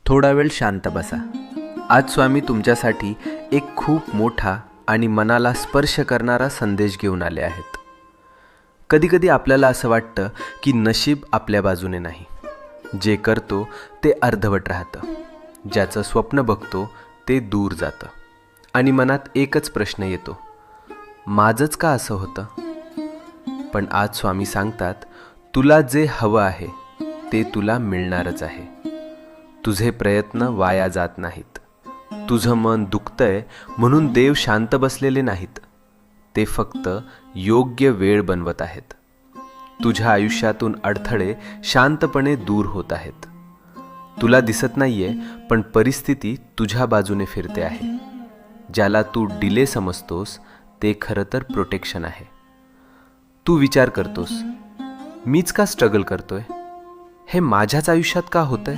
थोडा वेळ शांत बसा. आज स्वामी तुमच्यासाठी एक खूप मोठा आणि मनाला स्पर्श करणारा संदेश घेऊन आले आहेत. कधीकधी आपल्याला असं वाटतं की नशीब आपल्या बाजूने नाही. जे करतो ते अर्धवट राहतं, ज्याचं स्वप्न बघतो ते दूर जातं आणि मनात एकच प्रश्न येतो, माझंच का असं होतं? पण आज स्वामी सांगतात, तुला जे हवं आहे ते तुला मिळणारच आहे. तुझे प्रयत्न वाया जात नाहीत. तुझं मन दुखतंय म्हणून देव शांत बसलेले नाहीत. ते फक्त योग्य वेळ बनवत आहेत. तुझ्या आयुष्यातून अडथळे शांतपणे दूर होत आहेत. तुला दिसत नाहीये, पण परिस्थिती तुझ्या बाजूने फिरते आहे. ज्याला तू डिले समजतोस ते खरं तर प्रोटेक्शन आहे. तू विचार करतोस, मीच का स्ट्रगल करतोय? हे माझ्याच आयुष्यात का होतंय?